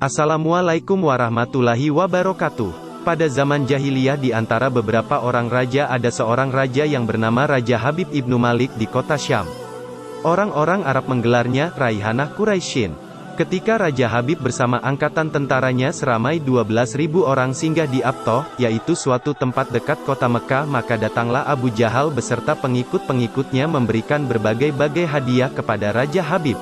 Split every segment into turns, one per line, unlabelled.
Assalamualaikum warahmatullahi wabarakatuh. Pada zaman jahiliyah di antara beberapa orang raja ada seorang raja yang bernama Raja Habib ibnu Malik di kota Syam. Orang-orang Arab menggelarnya Raihanah Quraisyin. Ketika Raja Habib bersama angkatan tentaranya seramai 12.000 orang singgah di Abtoh, yaitu suatu tempat dekat kota Mekah, maka datanglah Abu Jahal beserta pengikut-pengikutnya memberikan berbagai-bagai hadiah kepada Raja Habib.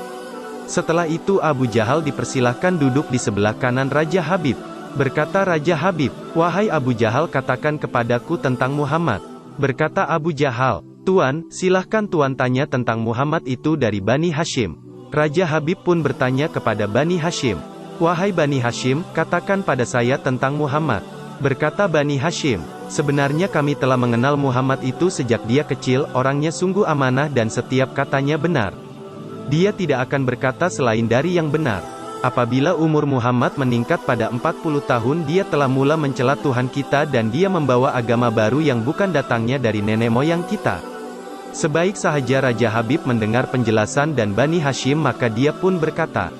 Setelah itu Abu Jahal dipersilahkan duduk di sebelah kanan Raja Habib. Berkata Raja Habib, "Wahai Abu Jahal, katakan kepadaku tentang Muhammad." Berkata Abu Jahal, "Tuan, silahkan Tuan tanya tentang Muhammad itu dari Bani Hashim." Raja Habib pun bertanya kepada Bani Hashim, "Wahai Bani Hashim, katakan pada saya tentang Muhammad." Berkata Bani Hashim, "Sebenarnya kami telah mengenal Muhammad itu sejak dia kecil, orangnya sungguh amanah dan setiap katanya benar. Dia tidak akan berkata selain dari yang benar. Apabila umur Muhammad meningkat pada 40 tahun dia telah mula mencela Tuhan kita dan dia membawa agama baru yang bukan datangnya dari nenek moyang kita." Sebaik sahaja Raja Habib mendengar penjelasan dan Bani Hashim maka dia pun berkata,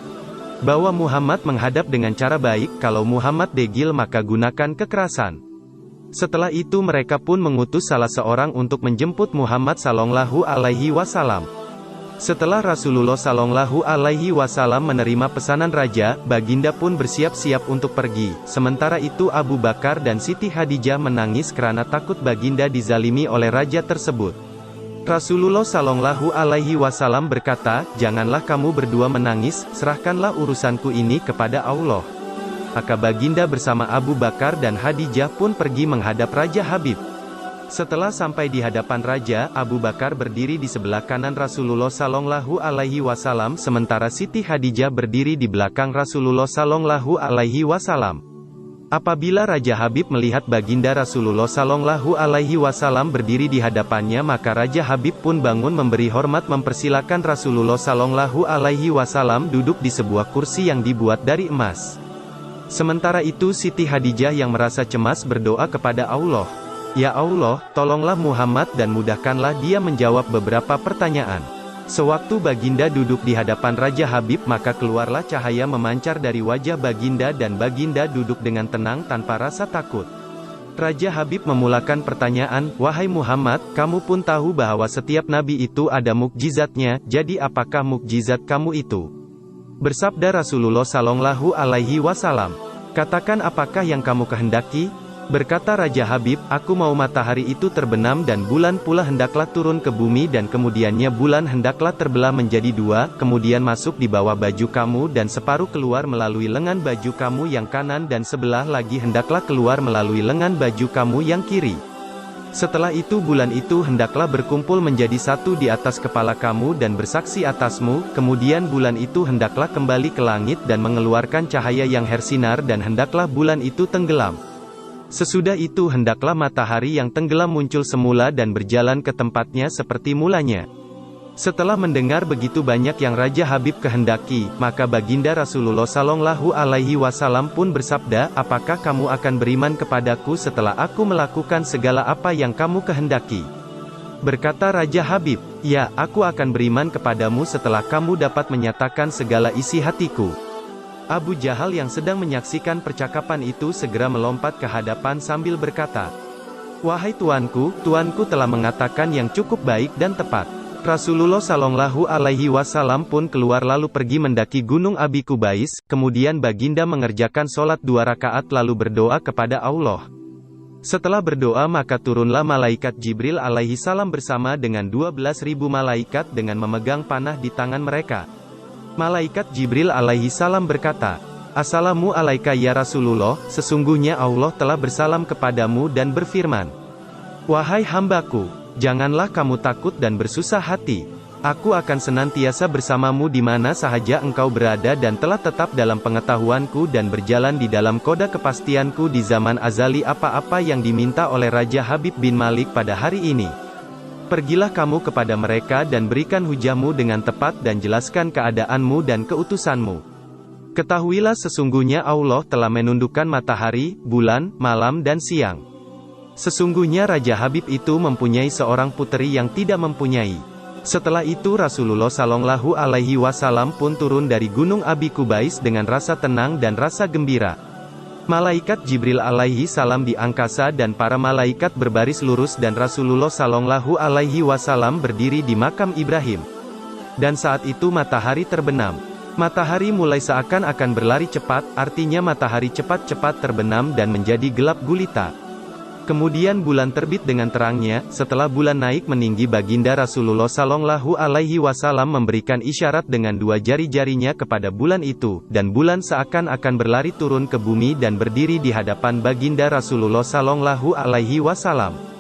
bahwa Muhammad menghadap dengan cara baik, kalau Muhammad degil maka gunakan kekerasan. Setelah itu mereka pun mengutus salah seorang untuk menjemput Muhammad sallallahu alaihi wasallam. Setelah Rasulullah sallallahu alaihi wasallam menerima pesanan raja, Baginda pun bersiap-siap untuk pergi. Sementara itu Abu Bakar dan Siti Khadijah menangis karena takut Baginda dizalimi oleh raja tersebut. Rasulullah sallallahu alaihi wasallam berkata, "Janganlah kamu berdua menangis, serahkanlah urusanku ini kepada Allah." Maka Baginda bersama Abu Bakar dan Khadijah pun pergi menghadap Raja Habib. Setelah sampai di hadapan raja, Abu Bakar berdiri di sebelah kanan Rasulullah sallallahu alaihi wasallam sementara Siti Khadijah berdiri di belakang Rasulullah sallallahu alaihi wasallam. Apabila Raja Habib melihat Baginda Rasulullah sallallahu alaihi wasallam berdiri di hadapannya maka Raja Habib pun bangun memberi hormat mempersilakan Rasulullah sallallahu alaihi wasallam duduk di sebuah kursi yang dibuat dari emas. Sementara itu Siti Khadijah yang merasa cemas berdoa kepada Allah, "Ya Allah, tolonglah Muhammad dan mudahkanlah dia menjawab beberapa pertanyaan." Sewaktu Baginda duduk di hadapan Raja Habib maka keluarlah cahaya memancar dari wajah Baginda dan Baginda duduk dengan tenang tanpa rasa takut. Raja Habib memulakan pertanyaan, "Wahai Muhammad, kamu pun tahu bahwa setiap nabi itu ada mukjizatnya, jadi apakah mukjizat kamu itu?" Bersabda Rasulullah sallallahu alaihi wasallam, "Katakan apakah yang kamu kehendaki?" Berkata Raja Habib, "Aku mau matahari itu terbenam dan bulan pula hendaklah turun ke bumi dan kemudiannya bulan hendaklah terbelah menjadi dua, kemudian masuk di bawah baju kamu dan separuh keluar melalui lengan baju kamu yang kanan dan sebelah lagi hendaklah keluar melalui lengan baju kamu yang kiri. Setelah itu bulan itu hendaklah berkumpul menjadi satu di atas kepala kamu dan bersaksi atasmu, kemudian bulan itu hendaklah kembali ke langit dan mengeluarkan cahaya yang hersinar dan hendaklah bulan itu tenggelam. Sesudah itu hendaklah matahari yang tenggelam muncul semula dan berjalan ke tempatnya seperti mulanya." Setelah mendengar begitu banyak yang Raja Habib kehendaki, maka Baginda Rasulullah sallallahu alaihi wasallam pun bersabda, "Apakah kamu akan beriman kepadaku setelah aku melakukan segala apa yang kamu kehendaki?" Berkata Raja Habib, "Ya, aku akan beriman kepadamu setelah kamu dapat menyatakan segala isi hatiku." Abu Jahal yang sedang menyaksikan percakapan itu segera melompat ke hadapan sambil berkata, "Wahai tuanku, tuanku telah mengatakan yang cukup baik dan tepat." Rasulullah sallallahu alaihi wasallam pun keluar lalu pergi mendaki gunung Abi Kubais, kemudian Baginda mengerjakan sholat 2 rakaat lalu berdoa kepada Allah. Setelah berdoa maka turunlah malaikat Jibril alaihi salam bersama dengan 12.000 malaikat dengan memegang panah di tangan mereka. Malaikat Jibril alaihi salam berkata, "Assalamu alaika ya Rasulullah, sesungguhnya Allah telah bersalam kepadamu dan berfirman, 'Wahai hambaku, janganlah kamu takut dan bersusah hati. Aku akan senantiasa bersamamu di mana sahaja engkau berada dan telah tetap dalam pengetahuanku dan berjalan di dalam koda kepastianku di zaman azali apa-apa yang diminta oleh Raja Habib bin Malik pada hari ini. Pergilah kamu kepada mereka dan berikan hujahmu dengan tepat dan jelaskan keadaanmu dan keutusanmu. Ketahuilah sesungguhnya Allah telah menundukkan matahari, bulan, malam dan siang. Sesungguhnya Raja Habib itu mempunyai seorang puteri yang tidak mempunyai Setelah itu Rasulullah Shallallahu Alaihi Wasallam pun turun dari gunung Abi Kubais dengan rasa tenang dan rasa gembira. Malaikat Jibril alaihi salam di angkasa dan para malaikat berbaris lurus dan Rasulullah Shallallahu Alaihi Wasallam berdiri di makam Ibrahim. Dan saat itu matahari terbenam. Matahari mulai seakan-akan berlari cepat, artinya matahari cepat-cepat terbenam dan menjadi gelap gulita. Kemudian bulan terbit dengan terangnya. Setelah bulan naik meninggi, baginda Rasulullah Shallallahu Alaihi Wasallam memberikan isyarat dengan dua jari-jarinya kepada bulan itu, dan bulan seakan-akan berlari turun ke bumi dan berdiri di hadapan baginda Rasulullah Shallallahu Alaihi Wasallam.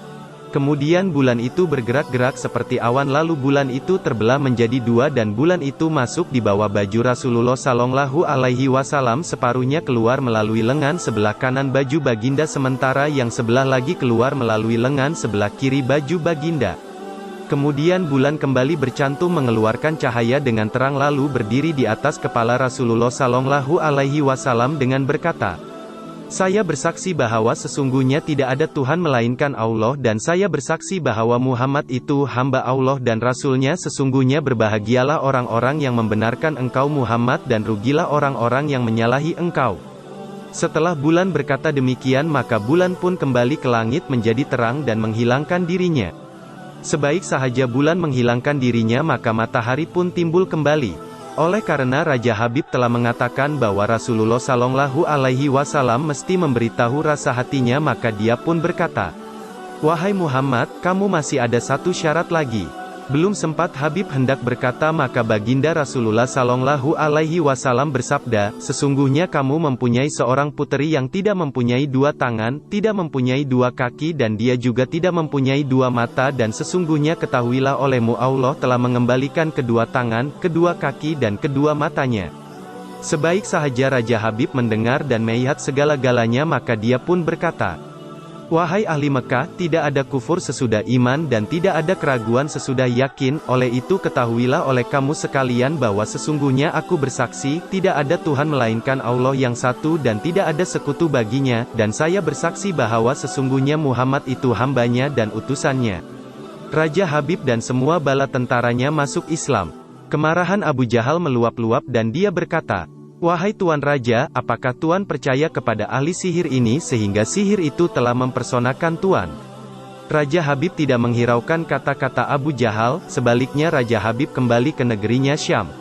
Kemudian bulan itu bergerak-gerak seperti awan, lalu bulan itu terbelah menjadi dua dan bulan itu masuk di bawah baju Rasulullah Shallallahu Alaihi Wasallam. Separuhnya keluar melalui lengan sebelah kanan baju baginda, sementara yang sebelah lagi keluar melalui lengan sebelah kiri baju baginda. Kemudian bulan kembali bercantum mengeluarkan cahaya dengan terang lalu berdiri di atas kepala Rasulullah Shallallahu Alaihi Wasallam dengan berkata, "Saya bersaksi bahwa sesungguhnya tidak ada Tuhan melainkan Allah, dan saya bersaksi bahwa Muhammad itu hamba Allah dan Rasul-Nya. Sesungguhnya berbahagialah orang-orang yang membenarkan engkau Muhammad, dan rugilah orang-orang yang menyalahi engkau." Setelah bulan berkata demikian, maka bulan pun kembali ke langit menjadi terang dan menghilangkan dirinya. Sebaik sahaja bulan menghilangkan dirinya, maka matahari pun timbul kembali. Oleh karena Raja Habib telah mengatakan bahwa Rasulullah Shallallahu Alaihi Wasallam mesti memberitahu rasa hatinya, maka dia pun berkata, "Wahai Muhammad, kamu masih ada satu syarat lagi." Belum sempat Habib hendak berkata, maka baginda Rasulullah Shallallahu Alaihi Wasallam bersabda, "Sesungguhnya kamu mempunyai seorang puteri yang tidak mempunyai dua tangan, tidak mempunyai dua kaki, dan dia juga tidak mempunyai dua mata, dan sesungguhnya ketahuilah olehmu Allah telah mengembalikan kedua tangan, kedua kaki dan kedua matanya." Sebaik sahaja Raja Habib mendengar dan melihat segala-galanya, maka dia pun berkata, "Wahai ahli Mekah, tidak ada kufur sesudah iman dan tidak ada keraguan sesudah yakin. Oleh itu ketahuilah oleh kamu sekalian bahwa sesungguhnya aku bersaksi, tidak ada Tuhan melainkan Allah yang satu dan tidak ada sekutu baginya, dan saya bersaksi bahwa sesungguhnya Muhammad itu hambanya dan utusannya." Raja Habib dan semua bala tentaranya masuk Islam. Kemarahan Abu Jahal meluap-luap dan dia berkata, "Wahai Tuan Raja, apakah Tuan percaya kepada ahli sihir ini sehingga sihir itu telah mempersonakan Tuan?" Raja Habib tidak menghiraukan kata-kata Abu Jahal, sebaliknya Raja Habib kembali ke negerinya Syam.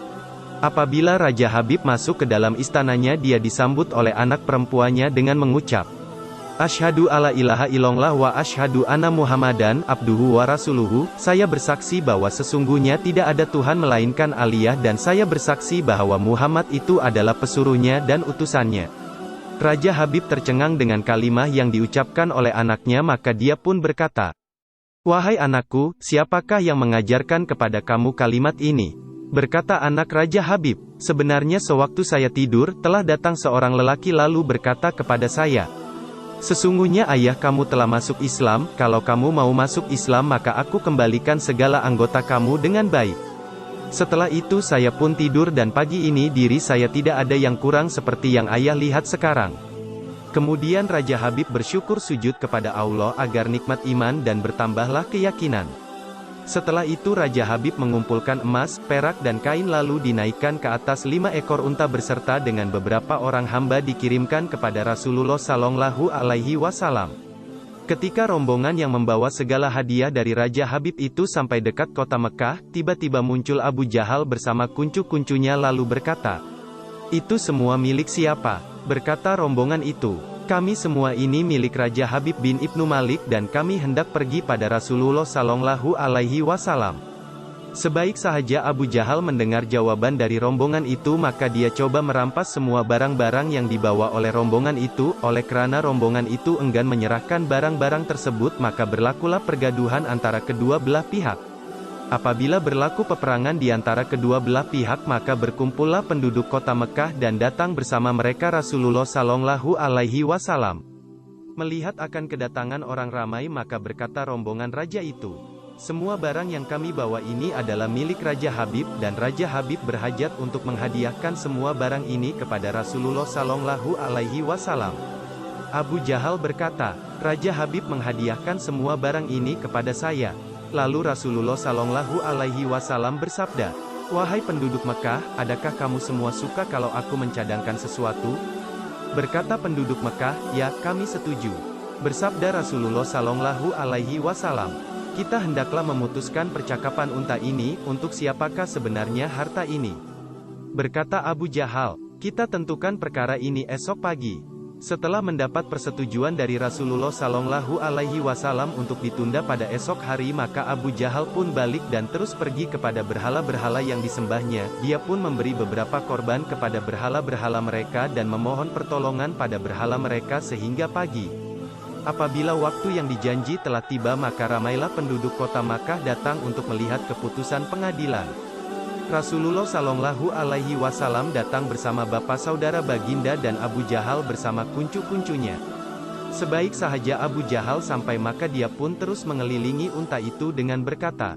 Apabila Raja Habib masuk ke dalam istananya, dia disambut oleh anak perempuannya dengan mengucap, "Asyhadu alla ilaha illallah wa asyhadu anna Muhammadan abduhu wa rasuluhu." Saya bersaksi bahwa sesungguhnya tidak ada Tuhan melainkan Aliyah, dan saya bersaksi bahwa Muhammad itu adalah pesuruhnya dan utusannya. Raja Habib tercengang dengan kalimah yang diucapkan oleh anaknya, maka dia pun berkata, "Wahai anakku, siapakah yang mengajarkan kepada kamu kalimat ini?" Berkata anak Raja Habib, "Sebenarnya sewaktu saya tidur, telah datang seorang lelaki lalu berkata kepada saya, 'Sesungguhnya ayah kamu telah masuk Islam, kalau kamu mau masuk Islam maka aku kembalikan segala anggota kamu dengan baik.' Setelah itu saya pun tidur dan pagi ini diri saya tidak ada yang kurang seperti yang ayah lihat sekarang." Kemudian Raja Habib bersyukur sujud kepada Allah agar nikmat iman dan bertambahlah keyakinan. Setelah itu Raja Habib mengumpulkan emas, perak dan kain lalu dinaikkan ke atas 5 ekor unta beserta dengan beberapa orang hamba dikirimkan kepada Rasulullah Shallallahu Alaihi Wasallam. Ketika rombongan yang membawa segala hadiah dari Raja Habib itu sampai dekat kota Mekah, tiba-tiba muncul Abu Jahal bersama kuncu-kuncunya lalu berkata, "Itu semua milik siapa?" Berkata rombongan itu, "Kami semua ini milik Raja Habib bin Ibnu Malik dan kami hendak pergi pada Rasulullah Shallallahu Alaihi Wasallam." Sebaik sahaja Abu Jahal mendengar jawaban dari rombongan itu, maka dia coba merampas semua barang-barang yang dibawa oleh rombongan itu. Oleh kerana rombongan itu enggan menyerahkan barang-barang tersebut, maka berlakulah pergaduhan antara kedua belah pihak. Apabila berlaku peperangan di antara kedua belah pihak, maka berkumpullah penduduk kota Mekah dan datang bersama mereka Rasulullah Shallallahu Alaihi Wasallam. Melihat akan kedatangan orang ramai, maka berkata rombongan raja itu, "Semua barang yang kami bawa ini adalah milik Raja Habib, dan Raja Habib berhajat untuk menghadiahkan semua barang ini kepada Rasulullah Shallallahu Alaihi Wasallam." Abu Jahal berkata, "Raja Habib menghadiahkan semua barang ini kepada saya. Lalu Rasulullah Shallallahu Alaihi Wasallam bersabda, "Wahai penduduk Mekah, adakah kamu semua suka kalau aku mencadangkan sesuatu?" Berkata penduduk Mekah, "Ya, kami setuju." Bersabda Rasulullah Shallallahu Alaihi Wasallam, "Kita hendaklah memutuskan percakapan unta ini, untuk siapakah sebenarnya harta ini?" Berkata Abu Jahal, "Kita tentukan perkara ini esok pagi." Setelah mendapat persetujuan dari Rasulullah Shallallahu Alaihi Wasallam untuk ditunda pada esok hari, maka Abu Jahal pun balik dan terus pergi kepada berhala-berhala yang disembahnya. Dia pun memberi beberapa korban kepada berhala-berhala mereka dan memohon pertolongan pada berhala mereka sehingga pagi. Apabila waktu yang dijanji telah tiba, maka ramailah penduduk kota Makkah datang untuk melihat keputusan pengadilan. Rasulullah Shallallahu Alaihi Wasallam datang bersama bapa saudara baginda dan Abu Jahal bersama kuncu-kuncunya. Sebaik sahaja Abu Jahal sampai, maka dia pun terus mengelilingi unta itu dengan berkata,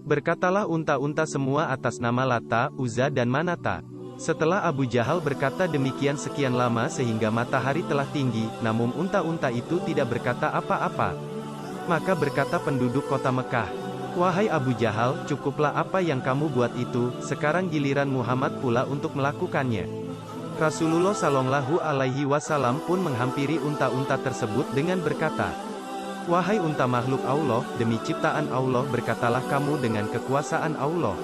"Berkatalah unta-unta semua atas nama Lata, Uzza dan Manata." Setelah Abu Jahal berkata demikian sekian lama sehingga matahari telah tinggi, namun unta-unta itu tidak berkata apa-apa. Maka berkata penduduk kota Mekah, "Wahai Abu Jahal, cukuplah apa yang kamu buat itu, sekarang giliran Muhammad pula untuk melakukannya." Rasulullah Shallallahu Alaihi Wasallam pun menghampiri unta-unta tersebut dengan berkata, "Wahai unta makhluk Allah, demi ciptaan Allah berkatalah kamu dengan kekuasaan Allah."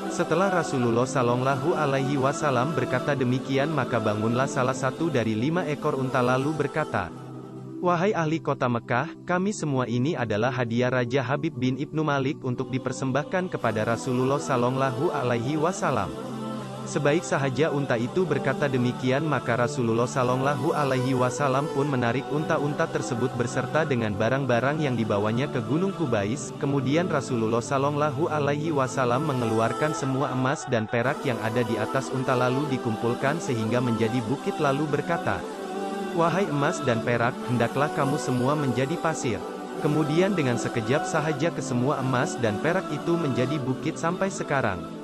Setelah Rasulullah Shallallahu Alaihi Wasallam berkata demikian, maka bangunlah salah satu dari 5 ekor unta lalu berkata, "Wahai ahli kota Mekah, kami semua ini adalah hadiah Raja Habib bin Ibnu Malik untuk dipersembahkan kepada Rasulullah Shallallahu Alaihi Wasallam." Sebaik sahaja unta itu berkata demikian, maka Rasulullah Shallallahu Alaihi Wasallam pun menarik unta-unta tersebut beserta dengan barang-barang yang dibawanya ke Gunung Kubais. Kemudian Rasulullah Shallallahu Alaihi Wasallam mengeluarkan semua emas dan perak yang ada di atas unta lalu dikumpulkan sehingga menjadi bukit, lalu berkata, "Wahai emas dan perak, hendaklah kamu semua menjadi pasir." Kemudian dengan sekejap sahaja kesemua emas dan perak itu menjadi bukit sampai sekarang.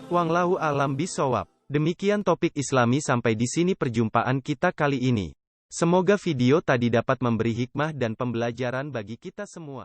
Wallahu a'lam bishawab. Demikian topik Islami, sampai di sini perjumpaan kita kali ini. Semoga video tadi dapat memberi hikmah dan pembelajaran bagi kita semua.